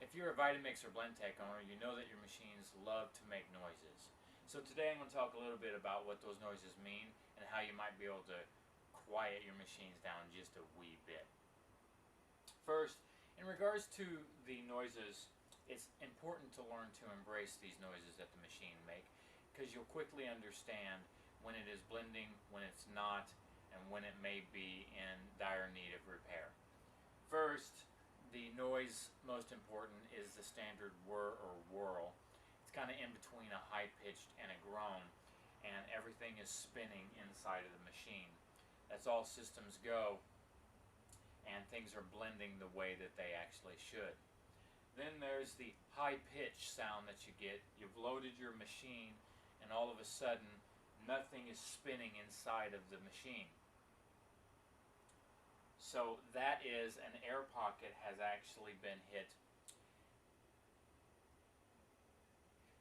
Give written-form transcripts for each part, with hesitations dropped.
If you're a Vitamix or Blendtec owner, you know that your machines love to make noises. So today I'm going to talk a little bit about what those noises mean and how you might be able to quiet your machines down just a wee bit. First, in regards to the noises, it's important to learn to embrace these noises that the machine make, because you'll quickly understand when it is blending, when it's not, and when it may be in dire need of repair. First, the noise most important is the standard whir or whirl. It's kind of in between a high-pitched and a groan, and everything is spinning inside of the machine. That's all systems go, and things are blending the way that they actually should. Then there's the high-pitched sound that you get. You've loaded your machine, and all of a sudden, nothing is spinning inside of the machine. So that is an air pocket has actually been hit.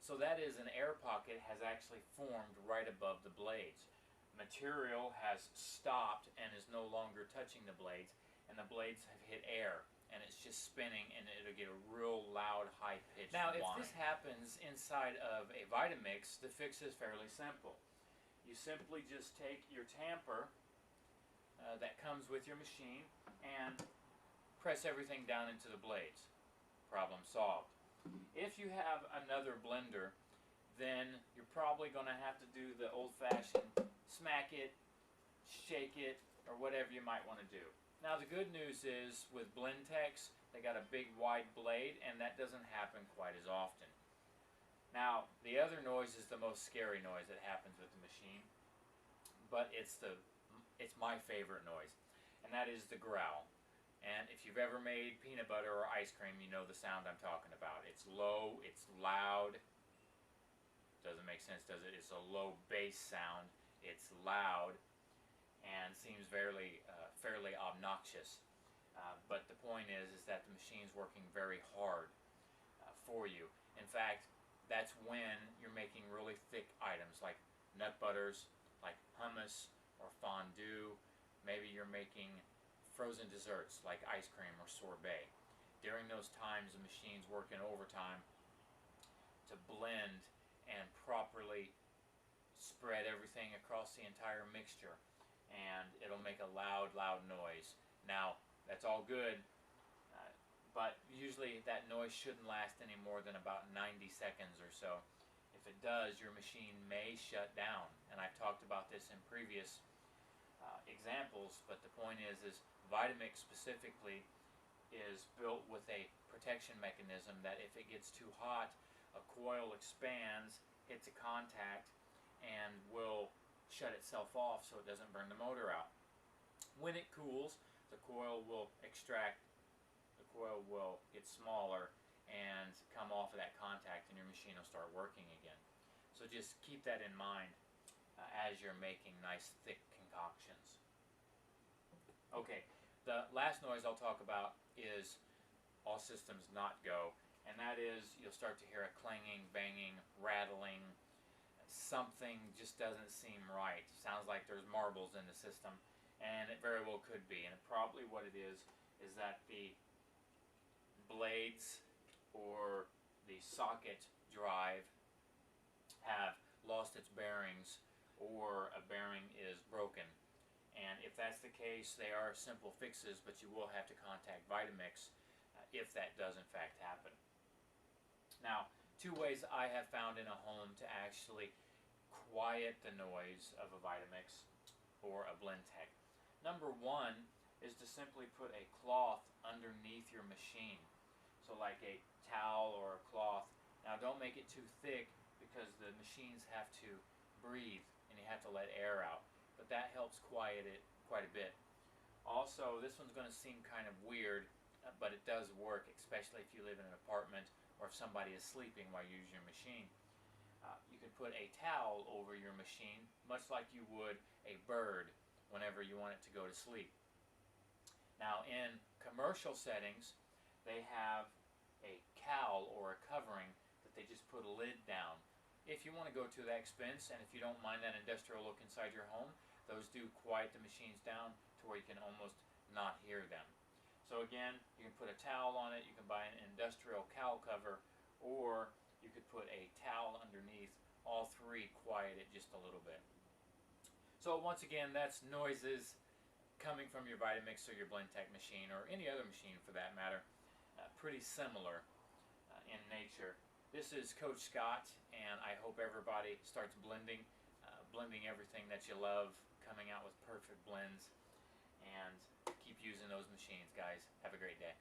So that is an air pocket has actually formed right above the blades. Material has stopped and is no longer touching the blades, and the blades have hit air, and it's just spinning, and it'll get a real loud, high-pitched whine. Now, if this happens inside of a Vitamix, the fix is fairly simple. You simply just take your tamper that comes with your machine and press everything down into the blades. Problem solved. If you have another blender, then you're probably going to have to do the old-fashioned smack it, shake it, or whatever you might want to do. Now the good news is with Blendtecs, they got a big wide blade, and that doesn't happen quite as often. Now the other noise is the most scary noise that happens with the machine, but it's my favorite noise, and that is the growl. And if you've ever made peanut butter or ice cream, you know the sound I'm talking about. It's low, it's loud. Doesn't make sense, does it? It's a low bass sound. It's loud and seems fairly obnoxious. But the point is that the machine's working very hard for you. In fact, that's when you're making really thick items like nut butters, like hummus or fondue. Maybe you're making frozen desserts like ice cream or sorbet. During those times, the machine's working overtime to blend and properly spread everything across the entire mixture, and it'll make a loud noise. Now, that's all good, but usually that noise shouldn't last any more than about 90 seconds or so. If it does, your machine may shut down, and I've talked about this in previous examples, but the point is Vitamix specifically is built with a protection mechanism that if it gets too hot, a coil expands, hits a contact, and will shut itself off so it doesn't burn the motor out. When it cools, the coil will extract, the coil will get smaller and come off of that contact, and your machine will start working again. So just keep that in mind as you're making nice thick concoctions. Okay, the last noise I'll talk about is all systems not go, and that is you'll start to hear a clanging, banging, rattling. Something just doesn't seem right. Sounds like there's marbles in the system, and it very well could be. And probably what it is that the blades or the socket drive have lost its bearings, or a bearing is broken. And if that's the case, they are simple fixes, but you will have to contact Vitamix if that does in fact happen. Now, two ways I have found in a home to actually quiet the noise of a Vitamix or a Blendtec. Number one is to simply put a cloth underneath your machine. So like a towel or a cloth. Now don't make it too thick, because the machines have to breathe and you have to let air out. But that helps quiet it quite a bit. Also, this one's going to seem kind of weird, but it does work, especially if you live in an apartment or if somebody is sleeping while you use your machine. You can put a towel over your machine, much like you would a bird whenever you want it to go to sleep. Now, in commercial settings, they have a cowl or a covering that they just put a lid down. If you want to go to that expense, and if you don't mind that industrial look inside your home, those do quiet the machines down to where you can almost not hear them. So again, you can put a towel on it, you can buy an industrial cowl cover, or you could put a towel underneath. All three quiet it just a little bit. So once again, that's noises coming from your Vitamix or your Blendtec machine, or any other machine for that matter. Pretty similar in nature. This is Coach Scott, and I hope everybody starts blending everything that you love, coming out with perfect blends, and keep using those machines, guys. Have a great day.